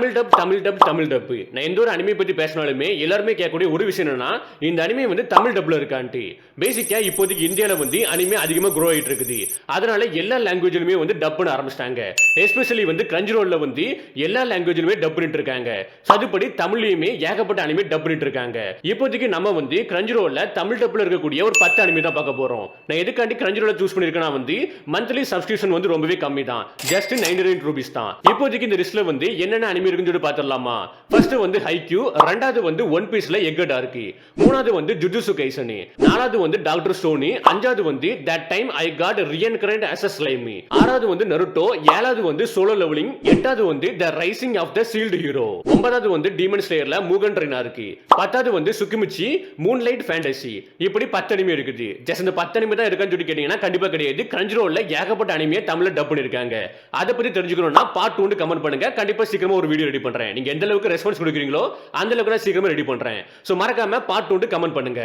Tamil dub. நான் எந்த ஒரு அனிமே பத்தி பேசினாலுமே எல்லாருமே கேட்கக்கூடிய ஒரு விஷயம் என்னன்னா இந்த அனிமே வந்து தமிழ் டப்ல இருக்கான்ட்டு. பேசிக்கா இப்போதைக்கு இந்தியால வந்து அனிமே அதிகமா க்ரோ ஆயிட்டு இருக்குது. அதனால எல்லா லாங்குவேஜ்லயுமே வந்து டப் பண்ண ஆரம்பிச்சிட்டாங்க. எஸ்பெஷலி வந்து கிரன்ச்ரோல்ல வந்து எல்லா லாங்குவேஜ்லயுமே டப் பண்ணிட்டு இருக்காங்க. அதுபடி தமிழ்லயுமே ஏகப்பட்ட அனிமே டப் பண்ணிட்டு இருக்காங்க. இப்போதைக்கு நம்ம வந்து கிரன்ச்ரோல்ல தமிழ் டப்ல இருக்கக்கூடிய ஒரு 10 அனிமே தான் பார்க்க போறோம். நான் எதுக்காண்டி கிரன்ச்ரோல்ல சூஸ் பண்ணிருக்கேன்னா வந்து மந்த்லி சப்ஸ்கிரிப்ஷன் வந்து ரொம்பவே கம்மி தான். ஜஸ்ட் 99 ரூபீஸ் தான். இப்போதைக்கு இந்த லிஸ்ட்ல வந்து என்னென்ன அனிமே இருக்குன்னு சொல்லி பார்த்துடலாமா? ஃபர்ஸ்ட் வந்து ஹைக்யூ, ரெண்டாவது வந்து ஒன் பீஸ்ல எக் டார்க், மூணாவது வந்து ஜுஜுட்சு கைசன், நாலாவது வந்து டாக்டர் ஸ்டோனி, அஞ்சாவது வந்து that time I got reincarnated as a slime, ஆறாவது வந்து நருட்டோ, ஏழாவது வந்து சோலோ லெவலிங், எட்டாவது வந்து the rising of the shield hero, ஒன்பதாவது வந்து டீமன் ஸ்லேயர்ல மூகன் ரெய்னா இருக்கு, பத்தாவது வந்து சுக்கிமிச்சி மூன்லைட் ஃபேண்டசி. இப்படி 10 அனிமே இருக்குது. ஜஸ்ட் இந்த 10 அனிமே தான் இருக்கான்னு சொல்லி கேட்டீங்கன்னா கண்டிப்பா கிடையாது. கிரன்ச்ரோல்ல ஏகப்பட்ட அனிமே தமிழ்ல டப் பண்ணிருக்காங்க. அதை பத்தி தெரிஞ்சுக்கணும்னா பார்ட் 2 கமெண்ட் பண்ணுங்க. கண்டிப்பா சீக்கிரமா ஒரு வீடியோ ரெடி பண்றேன். நீங்க எந்த அளவுக்கு ரெஸ்பான்ஸ் கொடுக்குறீங்களோ அந்த அளவுக்கு நான் சீக்கிரமா ரெடி பண்றேன். சோ மறக்காம பார்ட் 2 கமெண்ட் பண்ணுங்க.